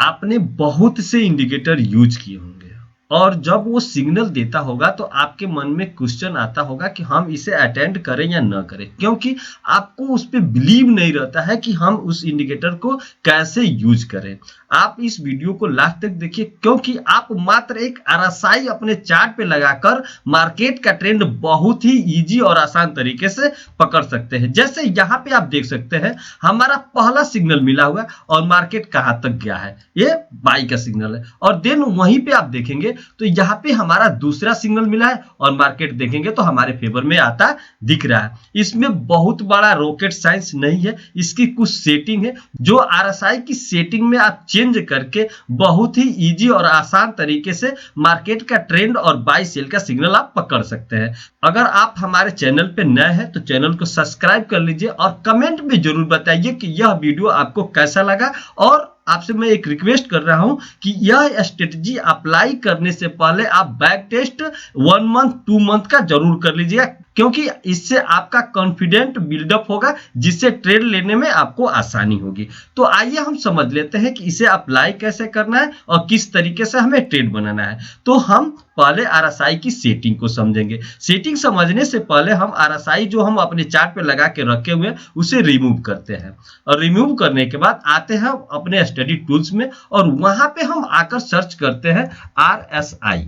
आपने बहुत से इंडिकेटर यूज किए होंगे और जब वो सिग्नल देता होगा तो आपके मन में क्वेश्चन आता होगा कि हम इसे अटेंड करें या न करें, क्योंकि आपको उस पर बिलीव नहीं रहता है कि हम उस इंडिकेटर को कैसे यूज करें। आप इस वीडियो को लास्ट तक देखिए, क्योंकि आप मात्र एक आरएसआई अपने चार्ट पे लगाकर मार्केट का ट्रेंड बहुत ही इजी और आसान तरीके से पकड़ सकते हैं। जैसे यहाँ पे आप देख सकते हैं हमारा पहला सिग्नल मिला हुआ और मार्केट कहां तक गया है, ये बाई का सिग्नल है। और देन वहीं पे आप देखेंगे तो यहाँ पे हमारा दूसरा सिग्नल मिला है और मार्केट देखेंगे तो हमारे फेवर में आता दिख रहा है। इसमें बहुत बड़ा रॉकेट साइंस नहीं है, इसकी कुछ सेटिंग है जो आरएसआई की सेटिंग में आप चेंज करके बहुत ही इजी और आसान तरीके से मार्केट का ट्रेंड और बाई सेल का सिग्नल आप पकड़ सकते हैं। अगर आप हमारे चैनल पे नए हैं तो चैनल को सब्सक्राइब कर लीजिए और कमेंट में जरूर बताइए कि यह वीडियो आपको कैसा लगा। और आपसे मैं एक रिक्वेस्ट कर रहा हूं कि यह स्ट्रेटजी अप्लाई करने से पहले आप बैक टेस्ट 1 मंथ 2 मंथ का जरूर कर लीजिएगा, क्योंकि इससे आपका कॉन्फिडेंट बिल्डअप होगा जिससे ट्रेड लेने में आपको आसानी होगी। तो आइए हम समझ लेते हैं कि इसे अप्लाई कैसे करना है और किस तरीके से हमें ट्रेड बनाना है। तो हम पहले आरएसआई की सेटिंग को समझेंगे। सेटिंग समझने से पहले हम आरएसआई जो हम अपने चार्ट पे लगा के रखे हुए हैं उसे रिमूव करते हैं, और रिमूव करने के बाद आते हैं अपने स्टडी टूल्स में और वहां पे हम आकर सर्च करते हैं आरएसआई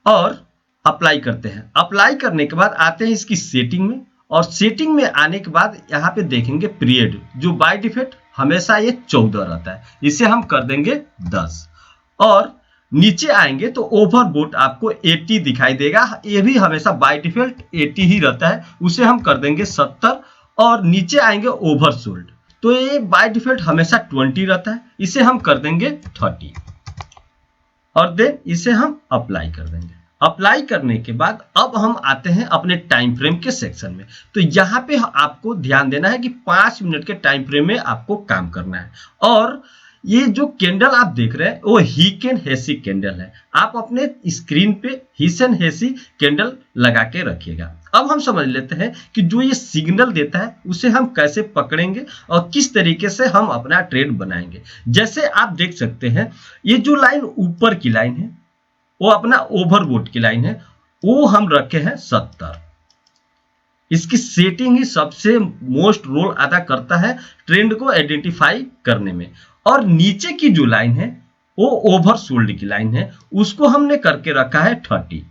और अप्लाई करते हैं। अप्लाई करने के बाद आते हैं इसकी सेटिंग में, और सेटिंग में आने के बाद यहाँ पे देखेंगे पीरियड, जो बाय डिफॉल्ट हमेशा ये 14 रहता है, इसे हम कर देंगे 10। और नीचे आएंगे तो ओवरबोट आपको 80 दिखाई देगा, ये भी हमेशा बाय डिफॉल्ट 80 ही रहता है, उसे हम कर देंगे 70। और नीचे आएंगे ओवरसोल्ड, तो ये बाय डिफॉल्ट हमेशा 20 रहता है, इसे हम कर देंगे 30 और देन इसे हम अप्लाई कर देंगे। अप्लाई करने के बाद अब हम आते हैं अपने टाइम फ्रेम के सेक्शन में। तो यहाँ पे आपको ध्यान देना है कि 5 मिनट के टाइम फ्रेम में आपको काम करना है। और ये जो कैंडल आप देख रहे हैं वो हीकेन हेसी कैंडल है, आप अपने स्क्रीन पे हीसन हेसी कैंडल लगा के रखिएगा। अब हम समझ लेते हैं कि जो ये सिग्नल देता है उसे हम कैसे पकड़ेंगे और किस तरीके से हम अपना ट्रेड बनाएंगे। जैसे आप देख सकते हैं ये जो लाइन ऊपर की लाइन है वो अपना ओवरबोट की लाइन है, वो हम रखे हैं 70। इसकी सेटिंग ही सबसे मोस्ट रोल अदा करता है ट्रेंड को आइडेंटिफाई करने में। और नीचे की जो लाइन है वो ओवरसोल्ड की लाइन है, उसको हमने करके रखा है 30।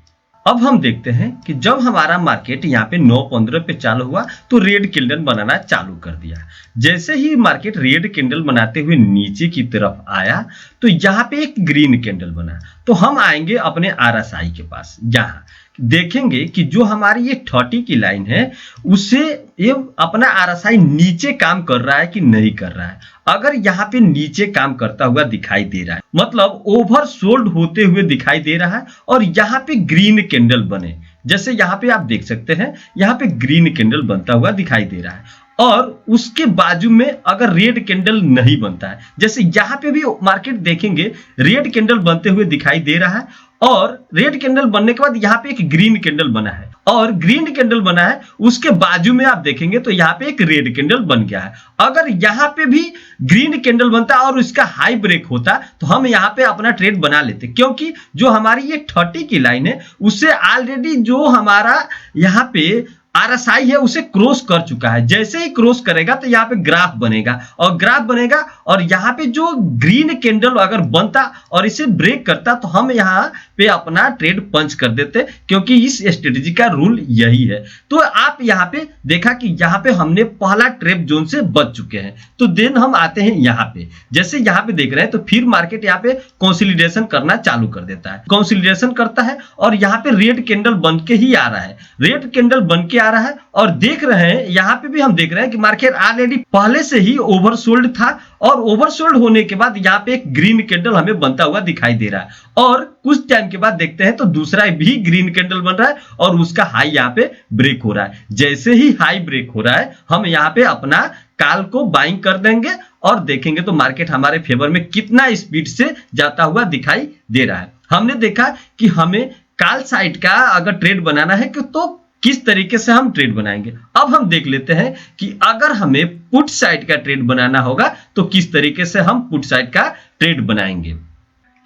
अब हम देखते हैं कि जब हमारा मार्केट यहाँ पे 9:15 पे चालू हुआ तो रेड कैंडल बनाना चालू कर दिया। जैसे ही मार्केट रेड कैंडल बनाते हुए नीचे की तरफ आया तो यहाँ पे एक ग्रीन कैंडल बना। तो हम आएंगे अपने आरएसआई के पास, जहाँ देखेंगे कि जो हमारी ये 30 की लाइन है उसे ये अपना आरएसआई नीचे काम कर रहा है कि नहीं कर रहा है। अगर यहाँ पे नीचे काम करता हुआ दिखाई दे रहा है मतलब ओवरसोल्ड होते हुए दिखाई दे रहा है और यहाँ पे ग्रीन कैंडल बने, जैसे यहाँ पे आप देख सकते हैं यहाँ पे ग्रीन कैंडल बनता हुआ दिखाई दे रहा है, और उसके बाजू में अगर रेड कैंडल नहीं बनता है, जैसे यहाँ पे भी मार्केट देखेंगे रेड कैंडल बनते हुए दिखाई दे रहा है और रेड कैंडल बनने के बाद यहाँ पे एक ग्रीन कैंडल बना है और ग्रीन कैंडल बना है, उसके बाजू में आप देखेंगे तो यहाँ पे एक रेड कैंडल बन गया है। अगर यहाँ पे भी ग्रीन कैंडल बनता और इसका हाई ब्रेक होता तो हम यहाँ पे अपना ट्रेड बना लेते, क्योंकि जो हमारी ये 30 की लाइन है उससे ऑलरेडी जो हमारा यहाँ पे आरएसआई है उसे क्रॉस कर चुका है। जैसे ही क्रॉस करेगा तो यहाँ पे ग्राफ बनेगा और ग्राफ बनेगा और यहाँ पे जो ग्रीन कैंडल अगर बनता और इसे ब्रेक करता तो हम यहाँ पे अपना ट्रेड पंच कर देते, क्योंकि इस स्ट्रेटजी का रूल यही है। तो आप यहाँ पे देखा कि यहाँ पे हमने पहला ट्रैप जोन से बच चुके हैं। तो देन हम आते हैं यहाँ पे, जैसे यहाँ पे देख रहे हैं तो फिर मार्केट यहाँ पे कंसोलिडेशन करना चालू कर देता है, कंसोलिडेशन करता है और यहाँ पे रेड कैंडल बन के ही आ रहा है, रेड कैंडल बन के आ रहा है। और देख रहे हैं यहाँ पे भी हम देख रहे हैं कि मार्केट ऑलरेडी पहले से ही ओवरसोल्ड था और ओवरसोल्ड होने के बाद यहाँ पे एक ग्रीन कैंडल हमें बनता हुआ दिखाई दे रहा है और कुछ टाइम के बाद देखते हैं तो दूसरा भी ग्रीन कैंडल बन रहा है और उसका हाई यहाँ पे ब्रेक हो रहा है। जैसे ही हाई ब्रेक हो रहा है हम यहाँ पे अपना कॉल को बाइंग कर देंगे और देखेंगे तो मार्केट हमारे फेवर में कितना स्पीड से जाता हुआ दिखाई दे रहा है। हमने देखा कि हमें कॉल साइड का अगर ट्रेड बनाना है तो किस तरीके से हम ट्रेड बनाएंगे। अब हम देख लेते हैं कि अगर हमें पुट साइड का ट्रेड बनाना होगा तो किस तरीके से हम पुट साइड का ट्रेड बनाएंगे।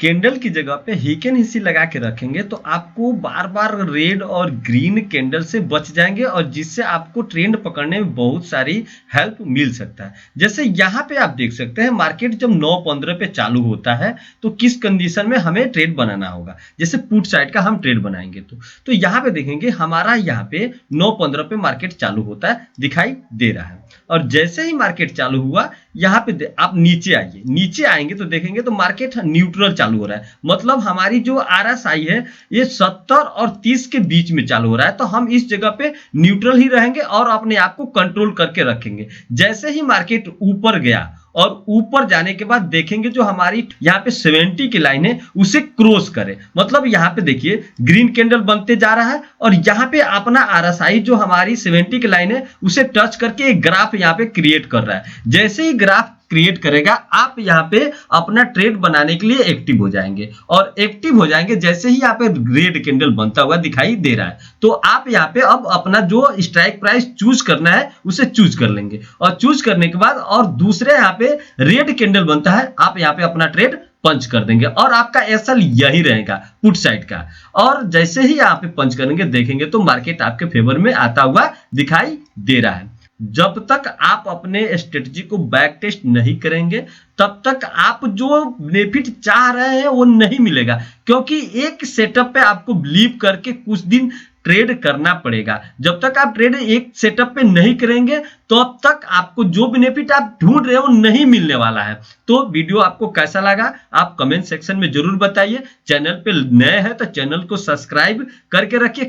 कैंडल की जगह पे हीकेन हिस्सी लगा के रखेंगे तो आपको बार बार रेड और ग्रीन कैंडल से बच जाएंगे और जिससे आपको ट्रेंड पकड़ने में बहुत सारी हेल्प मिल सकता है। जैसे यहाँ पे आप देख सकते हैं मार्केट जब 9:15 पे चालू होता है तो किस कंडीशन में हमें ट्रेड बनाना होगा। जैसे पुट साइड का हम ट्रेड बनाएंगे तो यहाँ पे देखेंगे हमारा यहाँ पे 9:15 पे मार्केट चालू होता है, दिखाई दे रहा है। और जैसे ही मार्केट चालू हुआ यहाँ पे आप नीचे आइए, नीचे आएंगे तो देखेंगे तो मार्केट न्यूट्रल चालू हो रहा है, मतलब हमारी जो आरएसआई है ये 70 और 30 के बीच में चालू हो रहा है। तो हम इस जगह पे न्यूट्रल ही रहेंगे और अपने आप को कंट्रोल करके रखेंगे। जैसे ही मार्केट ऊपर गया और ऊपर जाने के बाद देखेंगे जो हमारी यहाँ पे 70 की लाइन है उसे क्रॉस करे, मतलब यहाँ पे देखिए ग्रीन कैंडल बनते जा रहा है और यहाँ पे अपना आरएसआई जो हमारी 70 की लाइन है उसे टच करके एक ग्राफ यहाँ पे क्रिएट कर रहा है। जैसे ही ग्राफ क्रिएट करेगा आप यहाँ पे अपना ट्रेड बनाने के लिए एक्टिव हो जाएंगे और एक्टिव हो जाएंगे जैसे ही यहाँ पे रेड कैंडल बनता हुआ दिखाई दे रहा है तो आप यहाँ पे अब अपना जो स्ट्राइक प्राइस चूज करना है उसे चूज कर लेंगे और चूज करने के बाद और दूसरे यहाँ पे रेड कैंडल बनता है आप यहाँ पे अपना ट्रेड पंच कर देंगे और आपका एसएल यही रहेगा पुट साइड का। और जैसे ही यहाँ पे पंच करेंगे देखेंगे तो मार्केट आपके फेवर में आता हुआ दिखाई दे रहा है। जब तक आप अपने स्ट्रेटजी को बैक टेस्ट नहीं करेंगे तब तक आप जो बेनिफिट चाह रहे हैं वो नहीं मिलेगा, क्योंकि एक सेटअप पे आपको बिलीव करके कुछ दिन ट्रेड करना पड़ेगा। जब तक आप ट्रेड एक सेटअप पे नहीं करेंगे तो अब तक आपको जो बेनिफिट आप ढूंढ रहे हो नहीं मिलने वाला है। तो वीडियो आपको कैसा लगा आप कमेंट सेक्शन में जरूर बताइए। चैनल पे नए हैं तो चैनल को सब्सक्राइब करके रखिए।